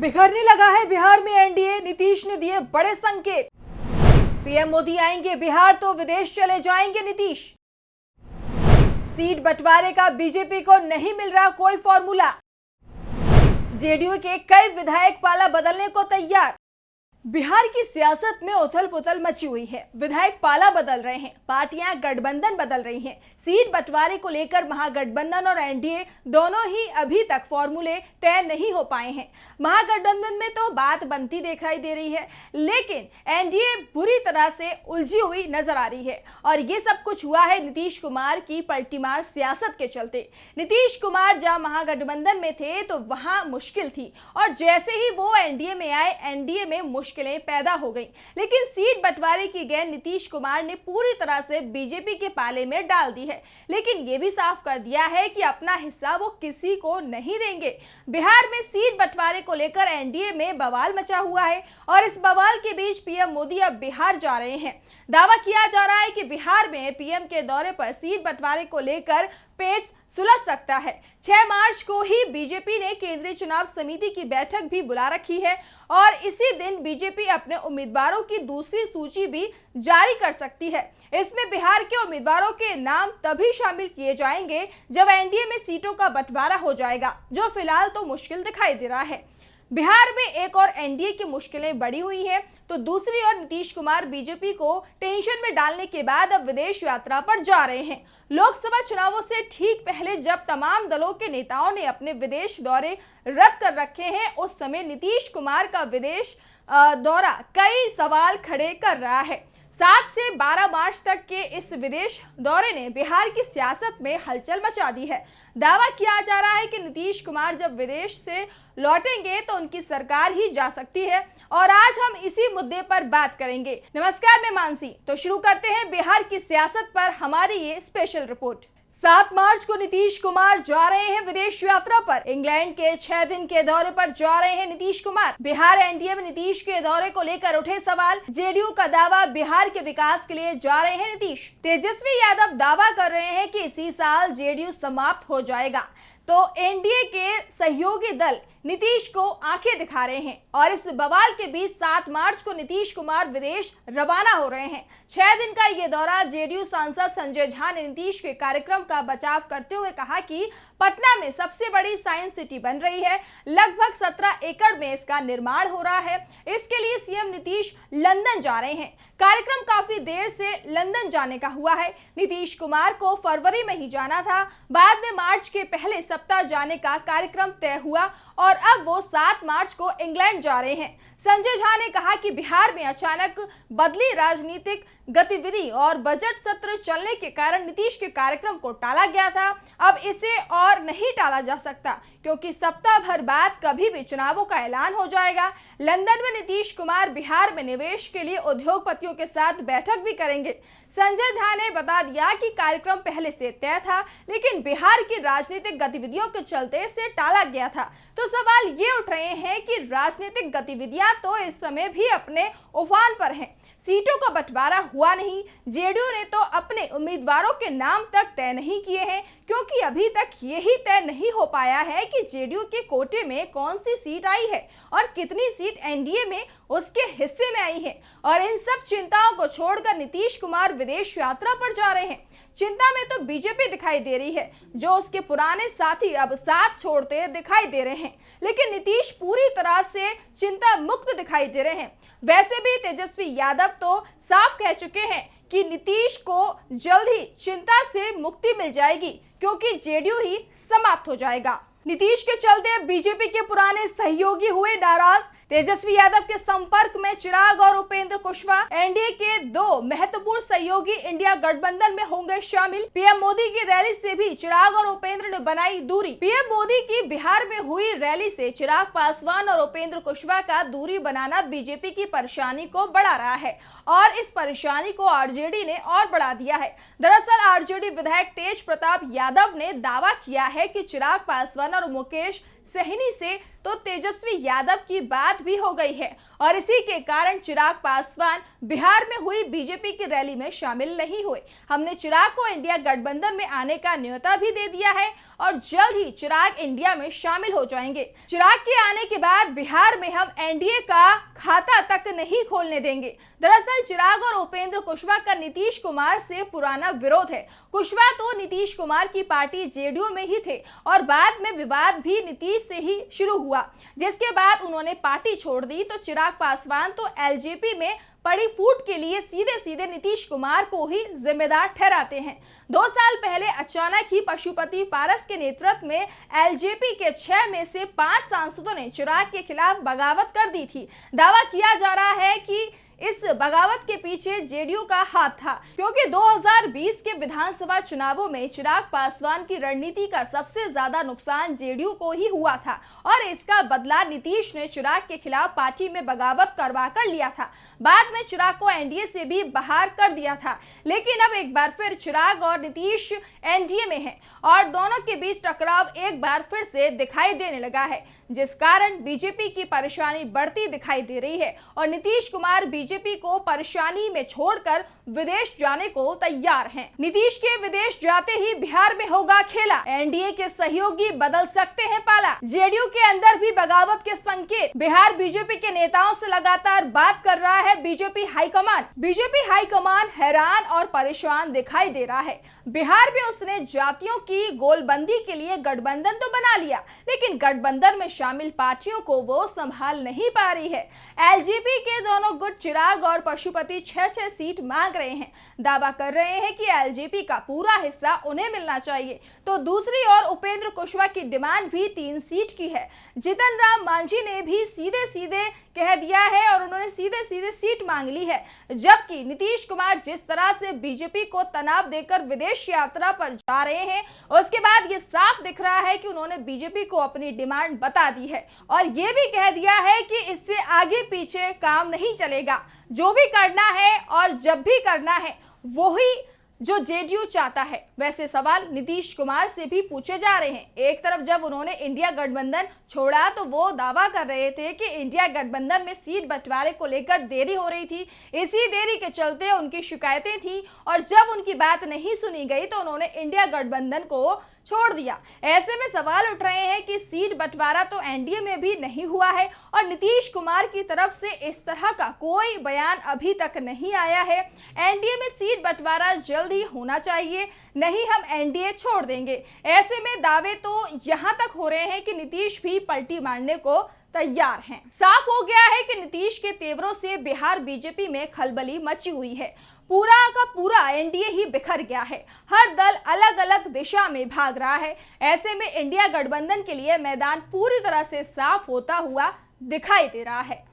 बिखरने लगा है बिहार में एनडीए, नीतीश ने दिए बड़े संकेत। पीएम मोदी आएंगे बिहार तो विदेश चले जाएंगे नीतीश। सीट बंटवारे का बीजेपी को नहीं मिल रहा कोई फॉर्मूला। जेडीयू के कई विधायक पाला बदलने को तैयार। बिहार की सियासत में उथल पुथल मची हुई है। विधायक पाला बदल रहे हैं, पार्टियां गठबंधन बदल रही हैं। सीट बंटवारे को लेकर महागठबंधन और एनडीए दोनों ही अभी तक फॉर्मूले तय नहीं हो पाए हैं। महागठबंधन में तो बात बनती दिखाई दे रही है, लेकिन एनडीए बुरी तरह से उलझी हुई नजर आ रही है। और ये सब कुछ हुआ है नीतीश कुमार की पलटीमार सियासत के चलते। नीतीश कुमार जहां महागठबंधन में थे तो वहां मुश्किल थी, और जैसे ही वो एनडीए में आए, एनडीए में मुश्किलें पैदा हो गई। लेकिन सीट बंटवारे की गेंद नीतीश कुमार ने पूरी तरह से बीजेपी के पाले में डाल दी है। लेकिन यह भी साफ कर दिया है कि अपना हिस्सा वो किसी को नहीं देंगे। बिहार में सीट बंटवारे को लेकर एनडीए में बवाल मचा हुआ है, और इस बवाल के बीच पीएम मोदी अब बिहार जा रहे हैं। दावा किया जा रहा है कि बिहार में पीएम के दौरे पर सीट बंटवारे को लेकर पेच सुलझ सकता है। 6 मार्च को ही बीजेपी ने केंद्रीय चुनाव समिति की बैठक भी बुला रखी है, और इसी दिन बीजेपी अपने उम्मीदवारों की दूसरी सूची भी जारी कर सकती है। इसमें बिहार के उम्मीदवारों के नाम तभी शामिल किए जाएंगे जब एनडीए में सीटों का बंटवारा हो जाएगा, जो फिलहाल तो मुश्किल दिखाई दे रहा है। बिहार में एक और एनडीए की मुश्किलें बढ़ी हुई हैं, तो दूसरी ओर नीतीश कुमार बीजेपी को टेंशन में डालने के बाद अब विदेश यात्रा पर जा रहे हैं। लोकसभा चुनावों से ठीक पहले जब तमाम दलों के नेताओं ने अपने विदेश दौरे रद्द कर रखे हैं, उस समय नीतीश कुमार का विदेश दौरा कई सवाल खड़े कर रहा है। 7 से 12 मार्च तक के इस विदेश दौरे ने बिहार की सियासत में हलचल मचा दी है। दावा किया जा रहा है कि नीतीश कुमार जब विदेश से लौटेंगे तो उनकी सरकार ही जा सकती है, और आज हम इसी मुद्दे पर बात करेंगे। नमस्कार, मैं मानसी। तो शुरू करते हैं बिहार की सियासत पर हमारी ये स्पेशल रिपोर्ट। 7 मार्च को नीतीश कुमार जा रहे हैं विदेश यात्रा पर। इंग्लैंड के 6 दिन के दौरे पर जा रहे हैं नीतीश कुमार। बिहार एनडीए में नीतीश के दौरे को लेकर उठे सवाल। जेडीयू का दावा, बिहार के विकास के लिए जा रहे हैं नीतीश। तेजस्वी यादव दावा कर रहे हैं कि इसी साल जेडीयू समाप्त हो जाएगा। तो एनडीए के सहयोगी दल नीतीश को आंखें दिखा रहे हैं, और इस बवाल के बीच 7 मार्च को नीतीश कुमार विदेश रवाना हो रहे हैं। 6 दिन का ये दौरा। जेडीयू सांसद संजय झा ने नीतीश के कार्यक्रम का बचाव करते हुए कहा कि पटना में सबसे बड़ी साइंस सिटी बन रही है, लगभग 17 एकड़ में इसका निर्माण हो रहा है। इसके लिए सीएम नीतीश लंदन जा रहे हैं। कार्यक्रम काफी देर से लंदन जाने का हुआ है। नीतीश कुमार को फरवरी में ही जाना था, बाद में मार्च के पहले सप्ताह जाने का कार्यक्रम तय हुआ, और अब वो 7 मार्च को इंग्लैंड जा रहे हैं। संजय झा ने कहा कि बिहार में अचानक बदली राजनीतिक गतिविधि और बजट सत्र चलने के कारण नीतीश के कार्यक्रम को टाला गया था। अब इसे और नहीं टाला जा सकता, क्योंकि सप्ताह भर बाद कभी भी चुनावों का ऐलान हो जाएगा। लंदन में नीतीश कुमार बिहार में निवेश के लिए उद्योगपतियों के साथ बैठक भी करेंगे। संजय झा ने बता दिया कि कार्यक्रम पहले से तय था, लेकिन बिहार की राजनीतिक गतिविधियों के चलते इसे टाला गया था। तो सवाल ये उठ रहे हैं कि राजनीतिक गतिविधियां तो इस समय भी अपने उफान पर हैं। सीटों का बंटवारा हुआ नहीं। जेडीयू ने तो अपने उम्मीदवारों के नाम तक तय नहीं किए हैं, क्योंकि अभी तक यही तय नहीं हो पाया है कि जेडीयू के कोटे में कौन सी सीट आई है और कितनी सीट एनडीए में उसके हिस्से में आई है। और इन सब चिंताओं को छोड़कर नीतीश कुमार विदेश यात्रा पर जा रहे हैं। चिंता में तो बीजेपी दिखाई दे रही है, जो उसके पुराने साथी अब साथ छोड़ते दिखाई दे रहे हैं, लेकिन नीतीश पूरी तरह से चिंता मुक्त दिखाई दे रहे हैं। वैसे भी तेजस्वी यादव तो साफ कह चुके हैं कि नीतीश को जल्द ही चिंता से मुक्ति मिल जाएगी, क्योंकि जेडीयू ही समाप्त हो जाएगा। नीतीश के चलते बीजेपी के पुराने सहयोगी हुए नाराज। तेजस्वी यादव के संपर्क में चिराग और उपेंद्र कुशवाहा। एनडीए के 2 महत्वपूर्ण सहयोगी इंडिया गठबंधन में होंगे शामिल। पीएम मोदी की रैली से भी चिराग और उपेंद्र ने बनाई दूरी। पीएम मोदी की बिहार में हुई रैली से चिराग पासवान और उपेंद्र कुशवाहा का दूरी बनाना बीजेपी की परेशानी को बढ़ा रहा है, और इस परेशानी को आरजेडी ने और बढ़ा दिया है। दरअसल आरजेडी विधायक तेज प्रताप यादव ने दावा किया है कि चिराग पासवान और मुकेश सहनी से तो तेजस्वी यादव की बात भी हो गई है, और इसी के कारण चिराग पासवान बिहार में हुई बीजेपी की रैली में शामिल नहीं हुए। हमने चिराग को इंडिया गठबंधन में आने का न्योता भी दे दिया है और जल्द ही चिराग इंडिया में शामिल हो जाएंगे। चिराग के आने के बाद बिहार में हम एनडीए का खाता तक नहीं खोलने देंगे। दरअसल चिराग और उपेंद्र कुशवाहा का नीतीश कुमार से पुराना विरोध है। कुशवाहा तो नीतीश कुमार की पार्टी जेडीयू में ही थे और बाद में विवाद भी नीतीश से ही शुरू हुआ, जिसके बाद उन्होंने पार्टी छोड़ दी। तो चिराग पासवान तो एलजेपी में पड़ी फूट के लिए सीधे सीधे नीतीश कुमार को ही जिम्मेदार ठहराते हैं। 2 साल पहले अचानक ही पशुपति पारस के नेतृत्व में एलजेपी के 6 में से 5 सांसदों ने चिराग के खिलाफ बगावत कर दी थी। दावा किया जा रहा है कि इस बगावत के पीछे जेडीयू का हाथ था, क्योंकि 2020 के विधानसभा चुनावों में चिराग पासवान की रणनीति का सबसे ज्यादा नुकसान जेडीयू को ही हुआ था और इसका बदला नीतीश ने चिराग के खिलाफ पार्टी में बगावत करवा कर लिया था। बाद में चिराग को एनडीए से भी बाहर कर दिया था, लेकिन अब एक बार फिर चिराग और नीतीश एनडीए में हैं और दोनों के बीच टकराव एक बार फिर से दिखाई देने लगा है, जिस कारण बीजेपी की परेशानी बढ़ती दिखाई दे रही है और नीतीश कुमार बीजेपी को परेशानी में छोड़कर विदेश जाने को तैयार हैं। नीतीश के विदेश जाते ही बिहार में होगा खेला, एनडीए के सहयोगी बदल सकते हैं पाला। जेडीयू के अंदर भी बगावत के संकेत। बिहार बीजेपी के नेताओं से लगातार बात कर रहा है बीजेपी हाईकमान। बीजेपी हाईकमान हैरान और परेशान दिखाई दे रहा है। बिहार में उसने जातियों की गोलबंदी के लिए गठबंधन तो बना लिया, लेकिन गठबंधन में शामिल पार्टियों को वो संभाल नहीं पा रही है। एलजेपी के दोनों गुट चिराग और पशुपति 6-6 सीट मांग रहे हैं। दावा कर रहे हैं कि एलजेपी का पूरा हिस्सा उन्हें मिलना चाहिए। तो दूसरी ओर उपेंद्र कुशवाहा की डिमांड भी 3 सीट की है। जीतन राम मांझी ने भी सीधे सीधे कह दिया है और उन्होंने सीधे सीधे सीट मांग ली है। जबकि नीतीश कुमार जिस तरह से बीजेपी को तनाव देकर विदेश यात्रा पर जा रहे हैं, उसके बाद ये साफ दिख रहा है कि उन्होंने बीजेपी को अपनी डिमांड बता दी है और ये भी कह दिया है कि इससे आगे पीछे काम नहीं चलेगा। जो भी करना है और जब भी करना है वही जो जेडीयू चाहता है। वैसे सवाल नीतीश कुमार से भी पूछे जा रहे हैं। एक तरफ जब उन्होंने इंडिया गठबंधन छोड़ा तो वो दावा कर रहे थे कि इंडिया गठबंधन में सीट बंटवारे को लेकर देरी हो रही थी, इसी देरी के चलते उनकी शिकायतें थी और जब उनकी बात नहीं सुनी गई तो उन्होंने इंडिया गठबंधन को छोड़ दिया। ऐसे में सवाल उठ रहे हैं कि सीट बंटवारा तो एनडीए में भी नहीं हुआ है और नीतीश कुमार की तरफ से इस तरह का कोई बयान अभी तक नहीं आया है। एनडीए में सीट बंटवारा जल्द ही होना चाहिए, नहीं हम एनडीए छोड़ देंगे। ऐसे में दावे तो यहां तक हो रहे हैं कि नीतीश भी पलटी मारने को तैयार हैं। साफ हो गया है कि नीतीश के तेवरों से बिहार बीजेपी में खलबली मची हुई है। पूरा का पूरा एनडीए ही बिखर गया है। हर दल अलग अलग दिशा में भाग रहा है। ऐसे में इंडिया गठबंधन के लिए मैदान पूरी तरह से साफ होता हुआ दिखाई दे रहा है।